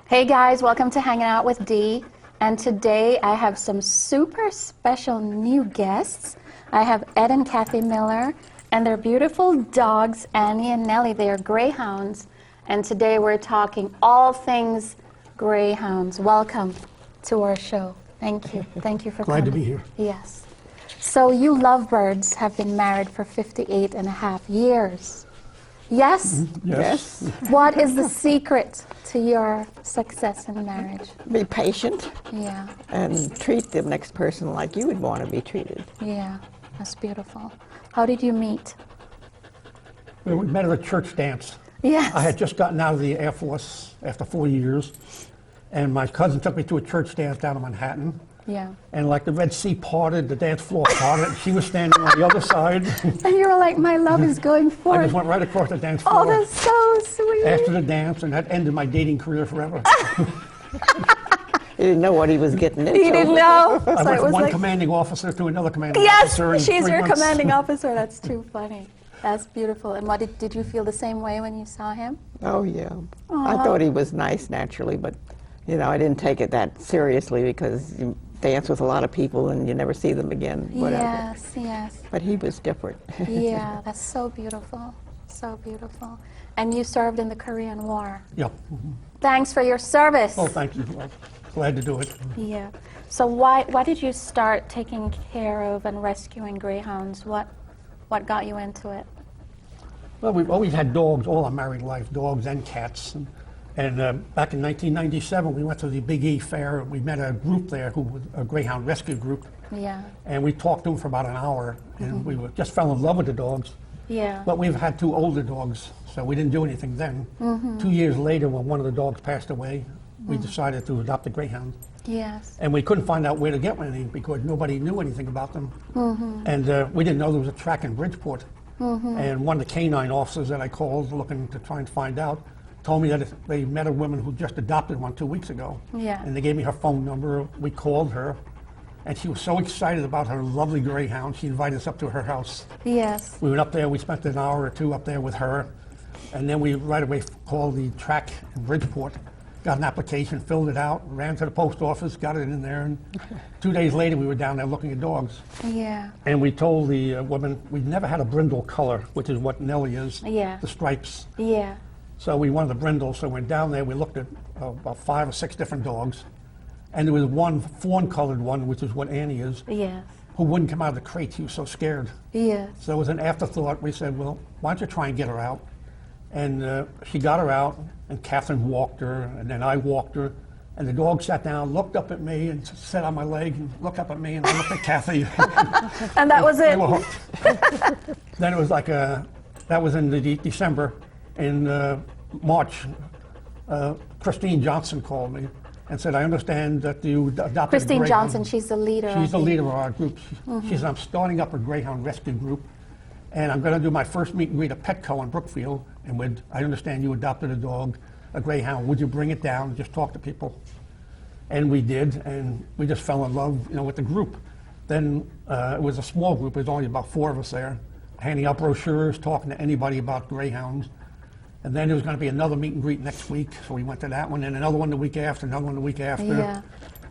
Hey guys, welcome to Hanging Out with Dee. And today I have some super special new guests. I have Ed and Kathy Miller and their beautiful dogs, Annie and Nellie. They are Greyhounds. And today we're talking all things Greyhounds. Welcome to our show. Thank you. Thank you for coming. Glad to be here. Yes. So you lovebirds have been married for 58 and a half years. Yes? Yes. What is the secret to your success in marriage? Be patient Yeah, and treat the next person like you would want to be treated. yeah, that's beautiful. How did you meet? We met at a church dance. Yes. I had just gotten out of the Air Force after 4 years, and my cousin took me to a church dance down in Manhattan. Yeah. And like the Red Sea parted, the dance floor parted, she was standing on the other side. And you were like, my love is going I forth. just went right across the dance floor Oh, that's so sweet. after the dance, and that ended my dating career forever. He didn't know what he was getting into. You didn't know? I So went it from was one like, commanding officer to another commanding yes, officer in she's 3 your months. commanding officer. That's too funny. That's beautiful. And what did you feel the same way when you saw him? Oh, yeah. I thought he was nice naturally, but, you know, I didn't take it that seriously because you dance with a lot of people and you never see them again, whatever. Yes, yes. But he was different. Yeah, that's so beautiful. So beautiful. And you served in the Korean War. Yeah. Thanks for your service. Oh, thank you. Well, glad to do it. Yeah. So why did you start taking care of and rescuing greyhounds? What got you into it? Well, we've always had dogs all our married life, dogs and cats. And back in 1997, we went to the Big E Fair. We met a group there, who was a Greyhound rescue group. Yeah. And we talked to them for about an hour, and we just fell in love with the dogs. Yeah. But we've had 2 older dogs, so we didn't do anything then. 2 years later, when one of the dogs passed away, we decided to adopt a Greyhound. Yes. And we couldn't find out where to get one because nobody knew anything about them. And we didn't know there was a track in Bridgeport. And one of the canine officers that I called looking to try and find out told me that they met a woman who just adopted one 2 weeks ago. Yeah. And they gave me her phone number. We called her, and she was so excited about her lovely Greyhound, she invited us up to her house. Yes. We went up there, we spent an hour or 2 up there with her, and then we right away called the track in Bridgeport, got an application, filled it out, ran to the post office, got it in there, and 2 days later we were down there looking at dogs. Yeah. And we told the woman we'd never had a brindle color, which is what Nellie is, Yeah. the stripes. Yeah. So we wanted the brindle, so we went down there, we looked at about 5 or 6 different dogs, and there was one fawn-colored one, which is what Annie is, Yes. who wouldn't come out of the crate. He was so scared. Yes. So it was an afterthought. We said, well, why don't you try and get her out? And she got her out, and Catherine walked her, and then I walked her, and the dog sat down, looked up at me, and sat on my leg, and looked up at me, and I looked at Kathy. And that was They it. were hooked. Then it was like that was in December. In March, Christine Johnson called me and said, I understand that you adopted Christine a Greyhound. Johnson, she's the leader. She's the of leader of our group. She said, I'm starting up a Greyhound rescue group, and I'm going to do my first meet and greet at Petco in Brookfield, and I understand you adopted a dog, a Greyhound. Would you bring it down and just talk to people? And we did, and we just fell in love, with the group. Then it was a small group. There was only about 4 of us there, handing out brochures, talking to anybody about Greyhounds. And then there was going to be another meet and greet next week, so we went to that one, and another one the week after, another one the week after. Yeah.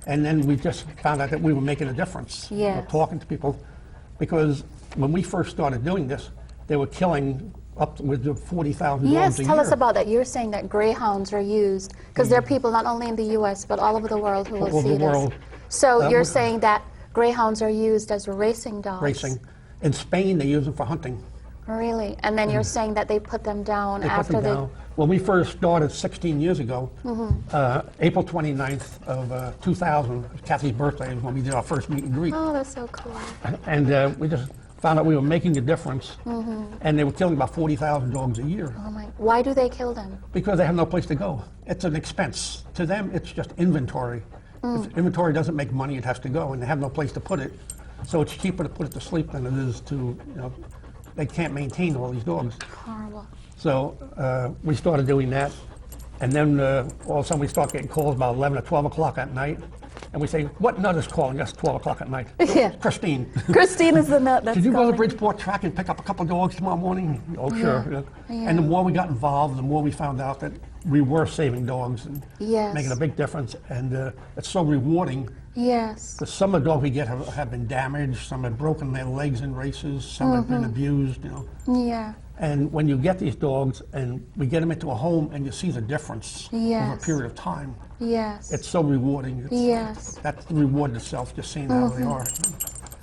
And then we just found out that we were making a difference. Yes. Talking to people, because when we first started doing this, they were killing up with 40,000 Yes, dogs a tell year. us about that. You're saying that greyhounds are used, because there are people not only in the U.S., but all over the world who will All over see the world. this. So you're we're- saying that greyhounds are used as racing dogs? Racing. In Spain, they use them for hunting. Really? And then you're saying that they put them down They put after them down. When we first started 16 years ago, April 29th of 2000, Kathy's birthday, is when we did our first meet and greet. Oh, that's so cool. And we just found out we were making a difference, and they were killing about 40,000 dogs a year Oh my, why do they kill them? because they have no place to go. It's an expense. To them, it's just inventory. If inventory doesn't make money, it has to go, and they have no place to put it. So it's cheaper to put it to sleep than it is to, they can't maintain all these dogs. Horrible. So we started doing that, and then all of a sudden we start getting calls about 11 or 12 o'clock at night, and we say, what nut is calling us 12 o'clock at night? Yeah. Christine. Christine is the nut that's Did you go to calling. Bridgeport track and pick up a couple of dogs tomorrow morning? Oh, sure. Yeah. And the more we got involved, the more we found out that we were saving dogs and Yes. making a big difference, and it's so rewarding. Yes. Because some of the dogs we get have been damaged, some have broken their legs in races, some have been abused, you know. Yeah. And when you get these dogs and we get them into a home and you see the difference over a Yes. period of time, Yes. it's so rewarding. Yes. That's the reward itself, just seeing how they are.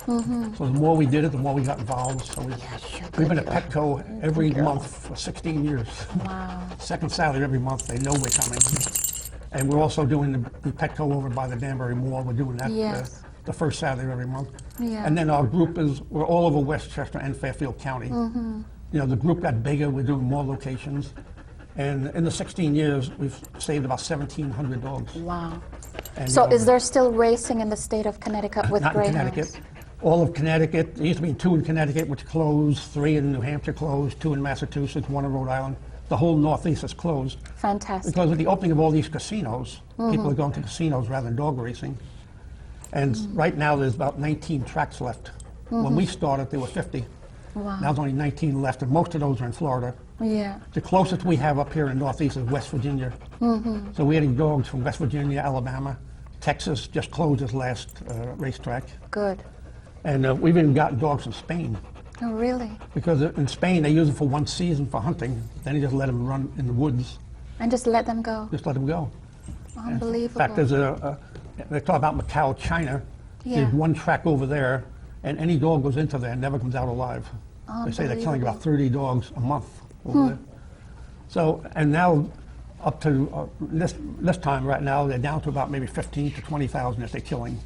So the more we did it, the more we got involved. So we've been at Petco every month for 16 years. Wow. Second Saturday every month, they know we're coming. And we're also doing the Petco over by the Danbury Mall. We're doing that Yes. the first Saturday of every month. Yeah. And then our group we're all over Westchester and Fairfield County. You know, the group got bigger. We're doing more locations. And in the 16 years, we've saved about 1,700 dogs. Wow. And, So is there still racing in the state of Connecticut with not in greyhounds? Connecticut. All of Connecticut. There used to be 2 in Connecticut, which closed, 3 in New Hampshire closed, 2 in Massachusetts, 1 in Rhode Island. The whole Northeast is closed. Fantastic. Because with the opening of all these casinos, people are going to casinos rather than dog racing. And right now there's about 19 tracks left. When we started, there were 50. Wow. Now there's only 19 left, and most of those are in Florida. Yeah. The closest we have up here in Northeast is West Virginia. So we're getting dogs from West Virginia, Alabama. Texas just closed its last racetrack. Good. And we've even gotten dogs from Spain. Oh, really? Because in Spain, they use them for 1 season for hunting. Then you just let them run in the woods. And just let them go. Just let them go. Unbelievable. In fact, there's they talk about Macau, China. Yeah. There's 1 track over there, and any dog goes into there and never comes out alive. They say they're killing about 30 dogs a month over there. So, and now up to this time right now, they're down to about maybe 15 to 20,000 that they're killing,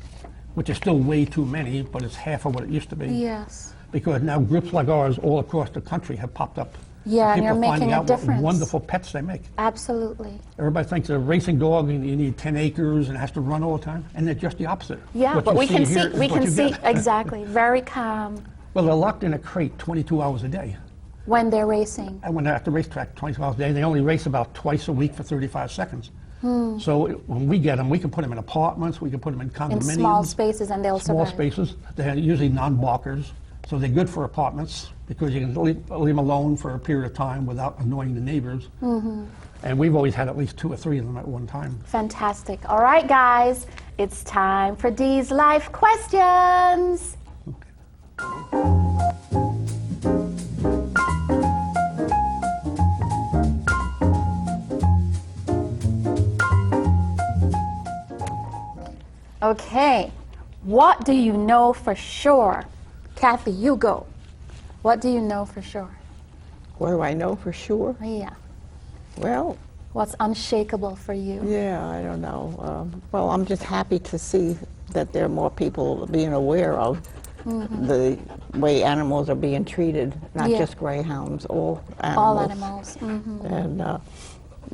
which is still way too many, but it's half of what it used to be. Yes. Because now groups like ours all across the country have popped up. Yeah, and People you're are making finding a out difference. what wonderful pets they make. Absolutely. Everybody thinks a racing dog and you need 10 acres and it has to run all the time, and they're just the opposite. Yeah, What but you we can here see, is we what can you see, get. exactly, very calm Well, they're locked in a crate 22 hours a day. when they're racing. And when they're at the racetrack 22 hours a day, they only race about twice a week for 35 seconds. So when we get them, we can put them in apartments, we can put them in In condominiums. small spaces, and they'll Small survive. spaces. They're usually non-balkers, so they're good for apartments because you can leave them alone for a period of time without annoying the neighbors. And we've always had at least 2 or 3 of them at one time. Fantastic. All right, guys, it's time for Dee's Life Questions. Okay, what do you know for sure? Kathy, you go. What do you know for sure? What do I know for sure? Yeah. Well, What's unshakable for you? yeah, I don't know. Well, I'm just happy to see that there are more people being aware of the way animals are being treated, not Yeah. just greyhounds, all animals. All animals. And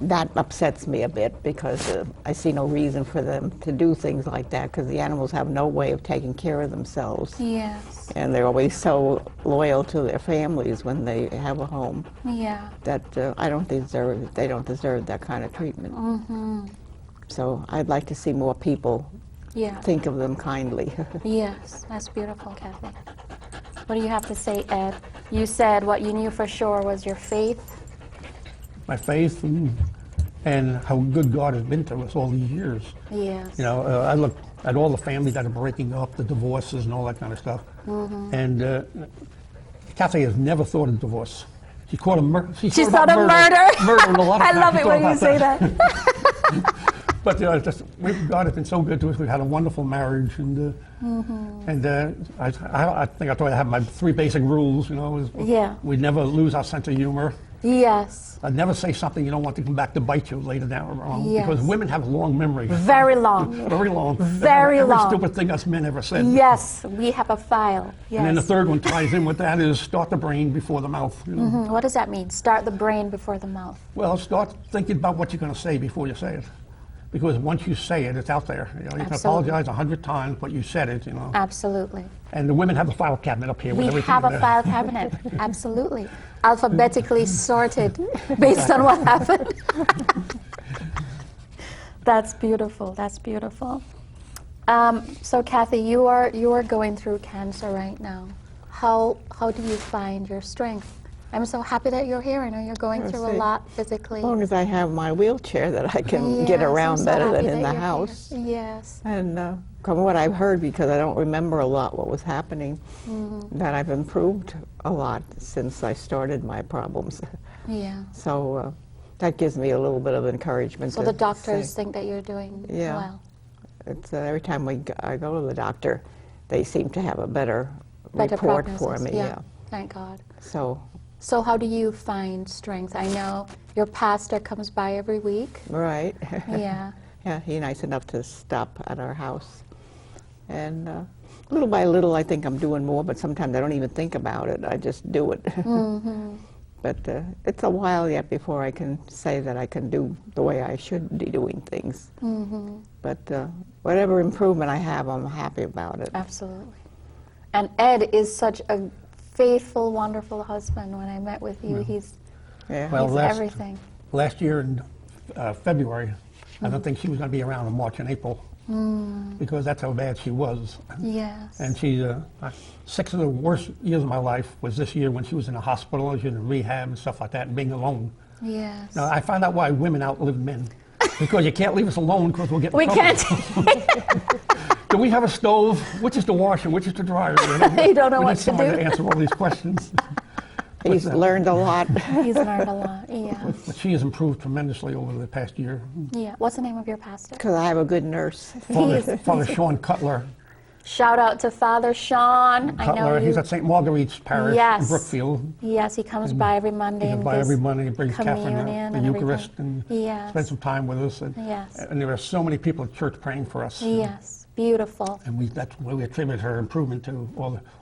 that upsets me a bit because I see no reason for them to do things like that because the animals have no way of taking care of themselves. Yes. And they're always so loyal to their families when they have a home Yeah. that they don't deserve that kind of treatment. So I'd like to see more people Yeah. think of them kindly. Yes, that's beautiful, Kathy. What do you have to say, Ed? You said what you knew for sure was your faith. My faith and how good God has been to us all these years. Yes. You know, I look at all the families that are breaking up, the divorces and all that kind of stuff. And Kathy has never thought of divorce. She thought of murder. She thought of murder. Murder and a lot of I times love she it thought when you about say that. But God has been so good to us. We've had a wonderful marriage, and I think I told you I have my 3 basic rules. You know, Yeah. we never lose our sense of humor. Yes. I'd never say something you don't want to come back to bite you later down on, Yes. because women have long memories. Very long. Very long. Very Every long. stupid thing us men ever said. Yes, we have a file. Yes. And then the third one ties in with that is start the brain before the mouth. You know? What does that mean? Start the brain before the mouth. Well, start thinking about what you're going to say before you say it. Because once you say it, it's out there. You know, you can Absolutely. apologize 100 times, but you said it, you know. Absolutely. And the women have a file cabinet up here We with everything have in a there. file cabinet. Absolutely. Alphabetically sorted based on what happened. That's beautiful. That's beautiful. So Kathy, you are going through cancer right now. How do you find your strength I'm so happy that you're here. I know you're going through a lot physically. As long as I have my wheelchair that I can get Yes, I'm around so better happy than that in the you're house. here. Yes. And from what I've heard, because I don't remember a lot what was happening, that I've improved a lot since I started my problems. Yeah. So that gives me a little bit of encouragement. So to the doctors say, think that you're doing yeah, well. It's every time I go to the doctor, they seem to have a better report for prognosis. me. Yeah. Thank God. So how do you find strength? I know your pastor comes by every week. right. Yeah. Yeah, he's nice enough to stop at our house. And little by little, I think I'm doing more, but sometimes I don't even think about it. I just do it. But it's a while yet before I can say that I can do the way I should be doing things. But whatever improvement I have, I'm happy about it. Absolutely. And Ed is such a faithful, wonderful husband. When I met with you, he's everything. Last year in February, I don't think she was going to be around in March and April because that's how bad she was. Yes. And she, 6 of the worst years of my life was this year when she was in the hospital, she was in rehab and stuff like that, and being alone. Yes. Now, I found out why women outlive men. Because you can't leave us alone because we'll get in We trouble. can't. Do we have a stove? Which is the washer? Which is the dryer? You don't know we what need to somebody do. to answer all these questions. He's learned a lot. He's learned a lot. Yeah. But she has improved tremendously over the past year. Yeah. What's the name of your pastor? Because I have a good nurse. Father Sean Cutler. Shout out to Father Sean. I know Cutler, you. he's at St. Marguerite's Parish in Brookfield. Yes, he comes by every Monday. He comes by every Monday and brings Catherine communion the and Eucharist everything. and spends some time with us. And, Yes. and there are so many people at church praying for us. Yes, beautiful. And that's where we attribute her improvement to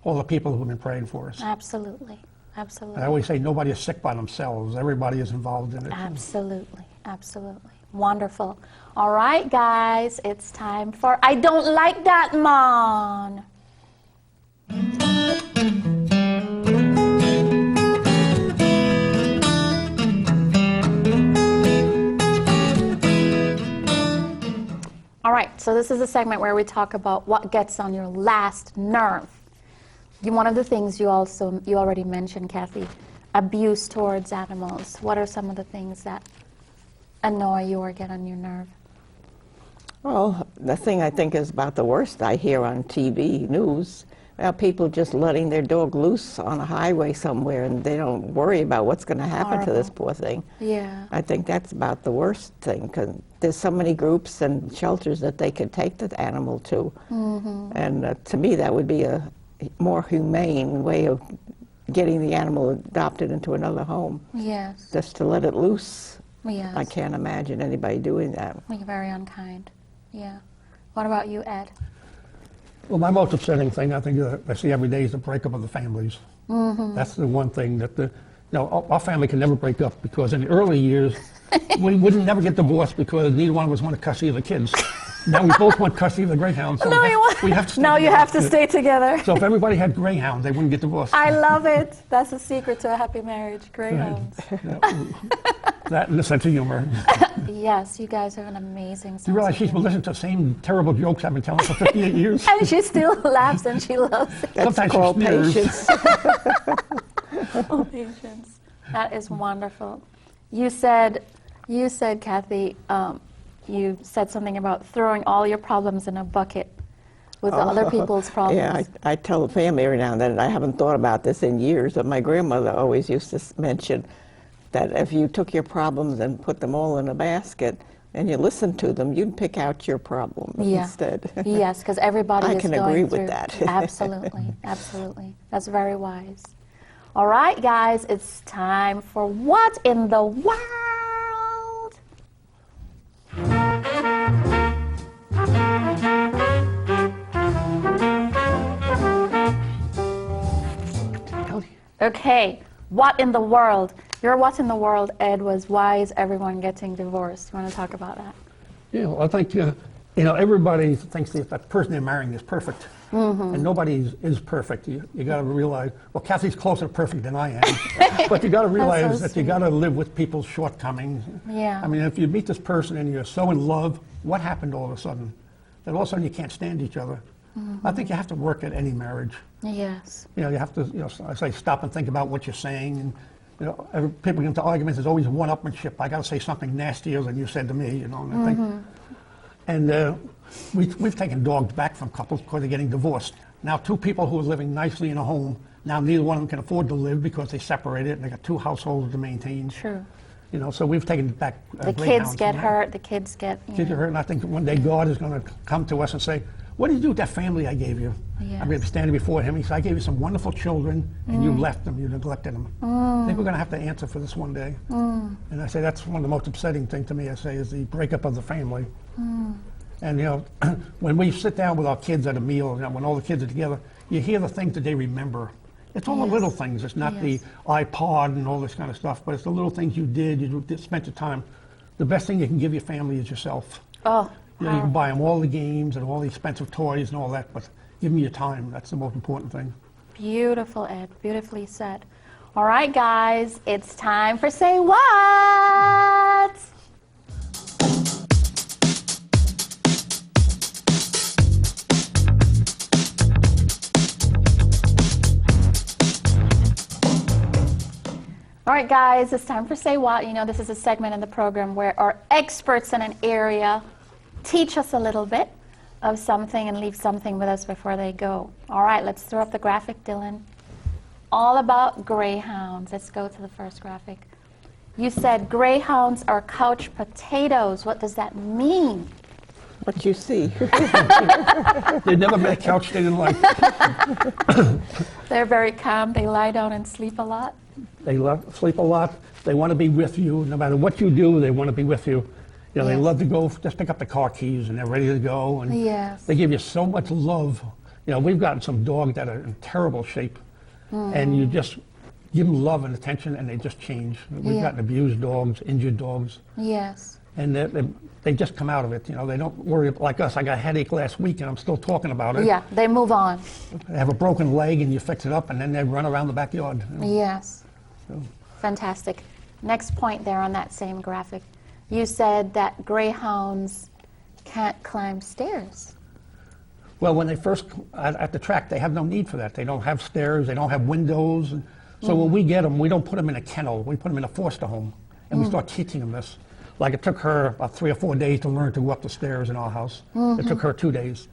all the people who have been praying for us. Absolutely. Absolutely. I always say nobody is sick by themselves. Everybody is involved in it. Absolutely. Absolutely. Wonderful. All right, guys, it's time for I Don't Like That Man. All right, so this is a segment where we talk about what gets on your last nerve. One of the things you already mentioned, Kathy, abuse towards animals. What are some of the things that annoy you or get on your nerve? Well, the thing I think is about the worst I hear on TV news about people just letting their dog loose on a highway somewhere and they don't worry about what's going to happen to this poor thing. Yeah. I think that's about the worst thing because there's so many groups and shelters that they could take the animal to. And to me, that would be a more humane way of getting the animal adopted into another home. Yes. Just to let it loose. Yes. I can't imagine anybody doing that. You're very unkind. Yeah. What about you, Ed? Well, my most upsetting thing I think I see every day is the breakup of the families. That's the one thing that our family can never break up because in the early years we would never get divorced because neither one of us wanted custody of the kids. Now we both want custody of the Greyhounds. So we have to stay Now you together. have to stay together. So if everybody had Greyhounds, they wouldn't get divorced. I love it. That's the secret to a happy marriage, Greyhounds. That and a sense of humor. Yes, you guys have an amazing sense You realize of she's been humor. listening to the same terrible jokes I've been telling for 58 years? And she still laughs and she loves it. That's Sometimes she called sneers. patience. Patience. That is wonderful. You said, Kathy, you said something about throwing all your problems in a bucket with the other people's problems. Yeah, I tell the family every now and then, I haven't thought about this in years, but my grandmother always used to mention that if you took your problems and put them all in a basket and you listened to them, you'd pick out your problem instead. Yes, because everybody I is can going agree through. with that. Absolutely, absolutely. That's very wise. All right, guys, it's time for What in the World? Okay, what in the world? Your what in the world, Ed, was why is everyone getting divorced? You want to talk about that? Yeah, well, I think, everybody thinks that person they're marrying is perfect. And nobody is perfect. You got to realize, well, Kathy's closer to perfect than I am. But you got to realize that you got to live with people's shortcomings. Yeah. I mean, if you meet this person and you're so in love, what happened all of a sudden? That all of a sudden you can't stand each other. I think you have to work at any marriage. Yes. You have to, I say stop and think about what you're saying. And You know, people get into arguments. There's always one-upmanship. I got to say something nastier than you said to me. You know, and I think, and we've taken dogs back from couples because they're getting divorced. Now, two people who are living nicely in a home, now neither one of them can afford to live because they separated and they got two households to maintain. True. You know, so we've taken back. The kids get hurt. The kids get. Kids get hurt, and I think one day God is going to come to us and say, "What did you do with that family I gave you?" Yes. I'm going to be standing before Him. He said, "I gave you some wonderful children, and you left them. You neglected them." I think we're going to have to answer for this one day. And I say that's one of the most upsetting things to me. I say is the breakup of the family. And you know, when we sit down with our kids at a meal, you know, when all the kids are together, you hear the things that they remember. It's all the little things. It's not the iPod and all this kind of stuff, but it's the little things you did. You spent your time. The best thing you can give your family is yourself. Oh. You know, you can buy them all the games and all the expensive toys and all that, but give them your time. That's the most important thing. Beautiful, Ed. Beautifully said. All right, guys, it's time for Say What? All right, guys, it's time for Say What. You know, this is a segment in the program where our experts in an area teach us a little bit of something and leave something with us before they go. All right, let's throw up the graphic, Dylan. All about greyhounds. Let's go to the first graphic. You said greyhounds are couch potatoes. What does that mean? What you see. They never met a couch they didn't like. They're very calm. They lie down and sleep a lot. They sleep a lot. They want to be with you. No matter what you do, they want to be with you. You know, they love to go, just pick up the car keys and they're ready to go. And they give you so much love. You know, we've gotten some dogs that are in terrible shape. And you just give them love and attention and they just change. We've gotten abused dogs, injured dogs. Yes. And they just come out of it. You know, they don't worry like us. I got a headache last week and I'm still talking about it. Yeah, they move on. They have a broken leg and you fix it up and then they run around the backyard. You know? Yes. So. Fantastic. Next point there on that same graphic. You said that greyhounds can't climb stairs. Well, when they first, at the track, they have no need for that. They don't have stairs, they don't have windows. And so when we get them, we don't put them in a kennel. We put them in a foster home. And we start teaching them this. Like it took her about 3 or 4 days to learn to go up the stairs in our house. It took her 2 days.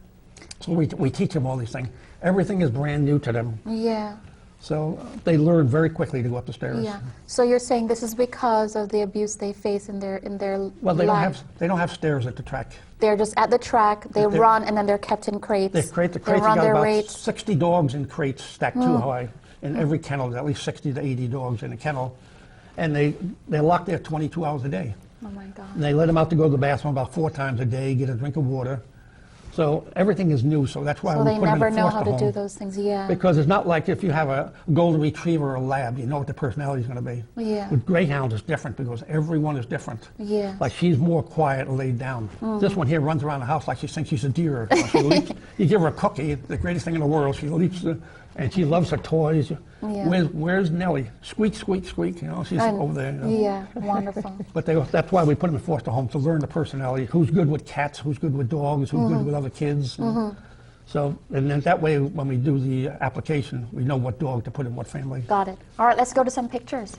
So we teach them all these things. Everything is brand new to them. Yeah. So they learn very quickly to go up the stairs. Yeah. So you're saying this is because of the abuse they face in their Well, they life. don't have stairs at the track. They're just at the track. They run and then they're kept in crates. The crates They run you got their about rates. 60 dogs in crates stacked too high. In every kennel, there's at least 60 to 80 dogs in a kennel. And they're locked there 22 hours a day. Oh my God. And they let them out to go to the bathroom about 4 times a day, get a drink of water. So everything is new, so that's why So we they put them in never a know foster how to home. do those things. Yeah. Because it's not like if you have a golden retriever or a lab, you know what the personality is going to be. Yeah. With greyhounds, it's different because everyone is different. Yeah. Like she's more quiet and laid down. This one here runs around the house like she thinks she's a deer. She leaps, you give her a cookie, the greatest thing in the world. She leaps, and she loves her toys. Yeah. Where's Nellie? Squeak, squeak, squeak. You know, she's over there. You know. Yeah. Wonderful. But that's why we put them in foster homes, to learn the personality. Who's good with cats? Who's good with dogs? Who's good with other kids? So, and then that way, when we do the application, we know what dog to put in what family. Got it. All right, let's go to some pictures.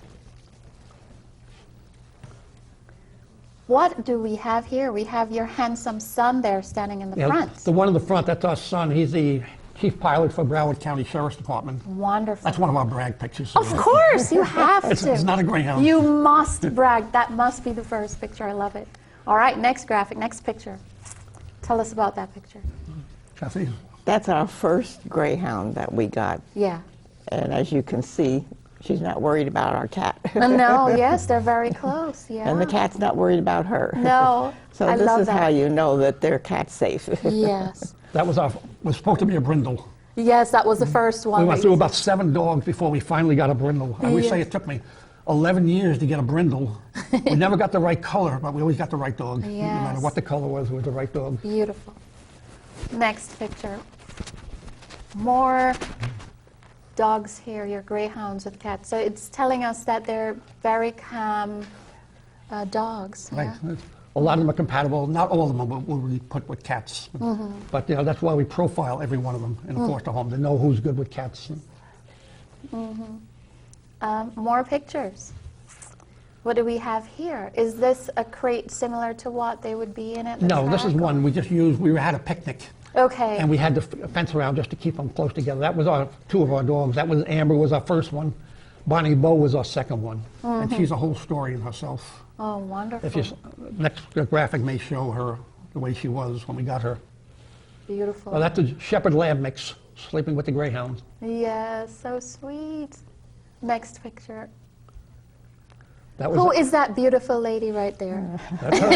What do we have here? We have your handsome son there standing in the front. The one in the front, that's our son. He's the chief pilot for Broward County Sheriff's Department. Wonderful. That's one of our brag pictures. Of course, you have to. It's not a greyhound. You must brag. That must be the first picture. I love it. All right, next graphic, next picture. Tell us about that picture. Kathy? That's our first greyhound that we got. Yeah. And as you can see, she's not worried about our cat. No, yes, they're very close. Yeah. And the cat's not worried about her. No, So I this love is that. how you know that they're cat safe. Yes. That was supposed to be a brindle. Yes, that was the first one. We went through about 7 dogs before we finally got a brindle. I always say it took me 11 years to get a brindle. We never got the right color, but we always got the right dog. No matter Yes. what the color was, it was the right dog. Beautiful. Next picture. More dogs here, your greyhounds with cats. So it's telling us that they're very calm dogs. Right. Yeah? A lot of them are compatible. Not all of them will we put with cats. But you know, that's why we profile every one of them in a foster home to know who's good with cats. More pictures. What do we have here? Is this a crate similar to what they would be in at the No, this is track, or- one we just used. We had a picnic. Okay. And we had the fence around just to keep them close together. That was our two of our dogs. That was Amber was our first one. Bonnie Bo was our second one. And she's a whole story in herself. Oh, wonderful. If you, next graphic may show her the way she was when we got her. Beautiful. Well, that's a Shepherd Lab mix, sleeping with the Greyhounds. Yes, so sweet. Next picture. That was Who is that beautiful lady right there? That's her.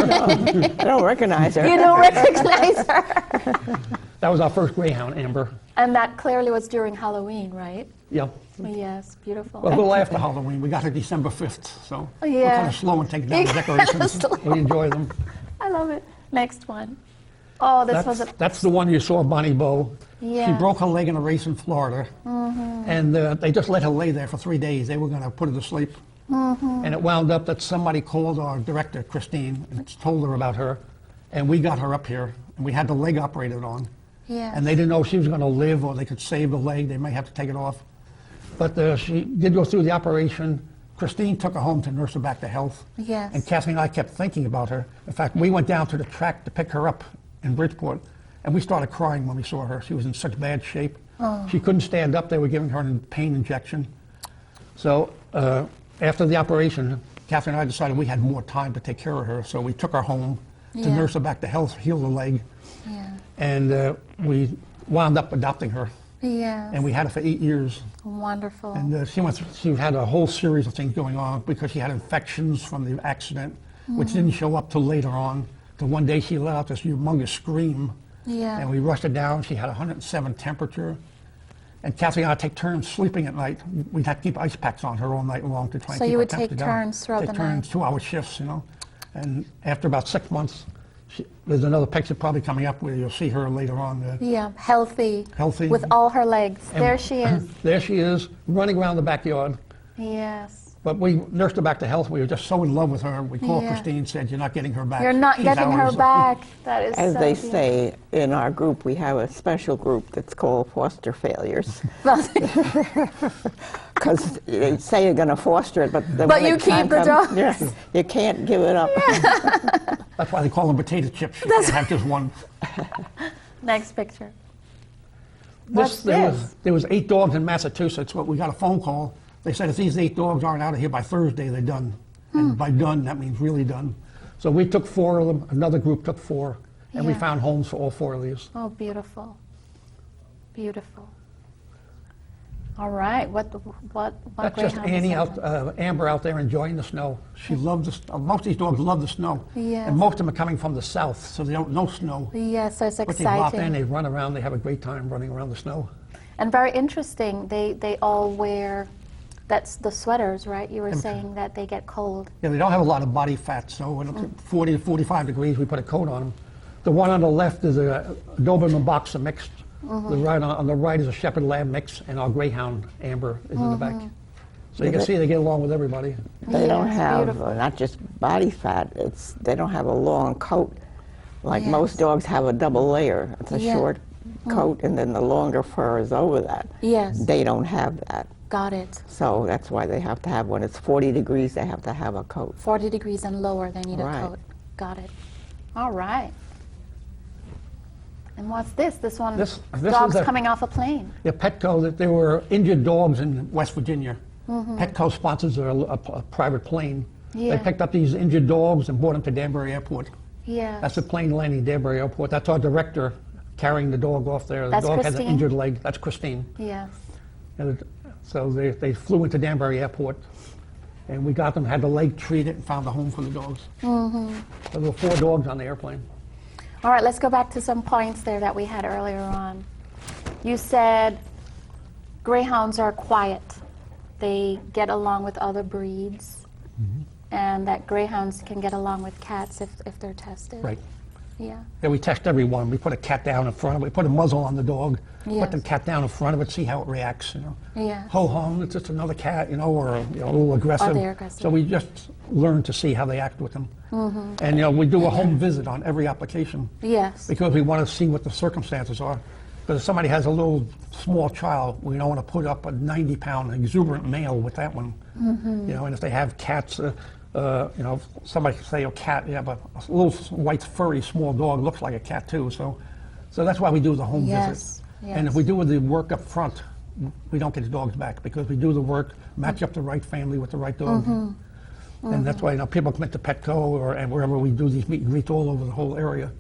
I don't recognize her. You don't recognize her. That was our first Greyhound, Amber. And that clearly was during Halloween, right? Yeah. Yes, beautiful. Well, a little after Halloween. We got her December 5th, so we're Yeah. kind of slow in taking down the decorations. Slow. We enjoy them. I love it. Next one. Oh, this was a... That's the one you saw, Bonnie Bo. Yeah. She broke her leg in a race in Florida, and they just let her lay there for 3 days. They were going to put her to sleep. And it wound up that somebody called our director, Christine, and told her about her. And we got her up here, and we had the leg operated on. Yes. And they didn't know if she was going to live or they could save the leg. They may have to take it off. But she did go through the operation. Christine took her home to nurse her back to health. Yes. And Kathleen and I kept thinking about her. In fact, we went down to the track to pick her up in Bridgeport, and we started crying when we saw her. She was in such bad shape. Oh. She couldn't stand up. They were giving her a pain injection. So after the operation, Kathleen and I decided we had more time to take care of her, so we took her home to Yeah. nurse her back to health, heal the leg, Yeah. and we wound up adopting her. Yes. And we had her for 8 years. Wonderful. And she had a whole series of things going on because she had infections from the accident, which didn't show up till later on. Till one day she let out this humongous scream, Yeah. and we rushed her down. She had 107 temperature. And Kathleen and I take turns sleeping at night. We'd have to keep ice packs on her all night long to try and So keep you her would temperature take down. turns throughout the Take turns, night? 2-hour shifts, you know. And after about 6 months, there's another picture probably coming up where you'll see her later on. Yeah, healthy. Healthy. With all her legs. And There she is. There she is, running around the backyard. Yes. But we nursed her back to health. We were just so in love with her. We called Yeah. Christine, said, "You're not getting her back. You're not She's getting her ours." back. That is As so they beautiful. say in our group, we have a special group that's called foster failures. Because they say you're going to foster it, but But when you time keep the comes, dog. yes, you can't give it up. That's why they call them potato chips. You can't have just one. Next picture. What's There this? was 8 dogs in Massachusetts. But we got a phone call. They said if these 8 dogs aren't out of here by Thursday, they're done. And by done, that means really done. So we took 4 of them. Another group took 4, and we Yeah. found homes for all 4 of these. Oh, beautiful. Beautiful. All right. What That's just greyhound is Annie that? Amber out there enjoying the snow. She loved most of these dogs love the snow. Yes. And most of them are coming from the south, so they don't know snow. Yes, so it's But they hop in, exciting. they run around, they have a great time running around the snow. And very interesting, they all wear, that's the sweaters, right? You were saying that they get cold. Yeah, they don't have a lot of body fat, so when it's 40 to 45 degrees, we put a coat on them. The one on the left is a Doberman Boxer mixed. The right on the right is a Shepherd Lab mix, and our Greyhound Amber is in the back. So you can see they get along with everybody. They don't Yes, have beautiful. not just body fat; they don't have a long coat. Like Yes. most dogs have a double layer. It's a Yeah. short coat, and then the longer fur is over that. Yes. They don't have that, Got it. so that's why they have to have. When it's 40 degrees, they have to have a coat. 40 degrees and lower, they need a Right. coat. Got it. All right. And what's this? This one, This dogs is a- coming off a plane. Yeah, Petco, that there were injured dogs in West Virginia. Petco sponsors a private plane. Yeah. They picked up these injured dogs and brought them to Danbury Airport. Yeah. That's the plane landing at Danbury Airport. That's our director carrying the dog off there. The That's dog has an Christine? injured leg. That's Christine. Yes. And so they flew into Danbury Airport, and we got them, had the leg treated, and found a home for the dogs. There were 4 dogs on the airplane. All right, let's go back to some points there that we had earlier on. You said greyhounds are quiet. They get along with other breeds, and that greyhounds can get along with cats if they're tested. Right. Yeah. Yeah, we test every one. We put a cat down in front of it. We put a muzzle on the dog. Yes. Put the cat down in front of it, see how it reacts. You know. Yeah. Ho hum, it's just another cat, you know, or a little aggressive. they're aggressive. So we just learn to see how they act with them. And we do a home visit on every application Yes. because we want to see what the circumstances are. Because if somebody has a little small child, we don't want to put up a 90-pound exuberant male with that one. You know, and if they have cats, you know, somebody could say a cat, yeah, but a little white furry small dog looks like a cat too. So that's why we do the home visit. And if we do the work up front, we don't get the dogs back because we do the work, match up the right family with the right dog. And that's why, you know, people come into Petco or and wherever we do these meet and greets all over the whole area.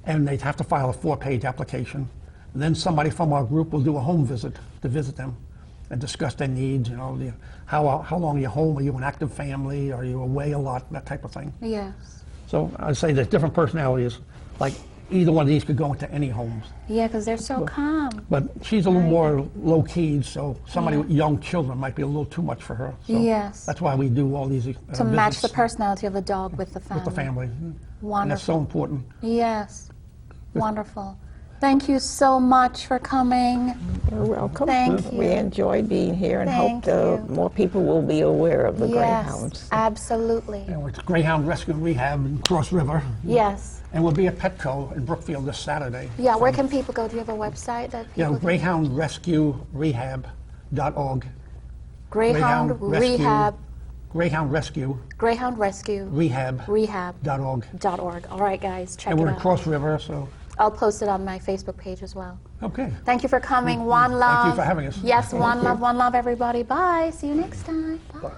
And they have to file a 4-page application. And then somebody from our group will do a home visit to visit them and discuss their needs, you know, how long are you home? Are you an active family? Are you away a lot? That type of thing. Yes. So I'd say there's different personalities. Like either one of these could go into any homes. Yeah, because they're so calm. But she's a little more low-keyed, so somebody with young children might be a little too much for her. So Yes. that's why we do all these To match the visits personality of the dog with the family. with the family. Wonderful. And that's so important. Yes. Wonderful. Thank you so much for coming. You're welcome. Thank We you. enjoy being here and Thank hope you. more people will be aware of the Greyhounds. Yes, absolutely. You know, it's Greyhound Rescue and Rehab in Cross River. Yes. And we'll be at Petco in Brookfield this Saturday. Yeah, where can people go? Do you have a website that Yeah, people GreyhoundRescueRehab.org. Greyhound Rehab, Greyhound Rescue Greyhound Rescue Rehab.org. Rehab.org. All right, guys, check And it we're in out. Cross River, so I'll post it on my Facebook page as well. okay. Thank you for coming. One love. Thank you for having us. Yes, one love, everybody. Bye. See you next time. Bye. Bye.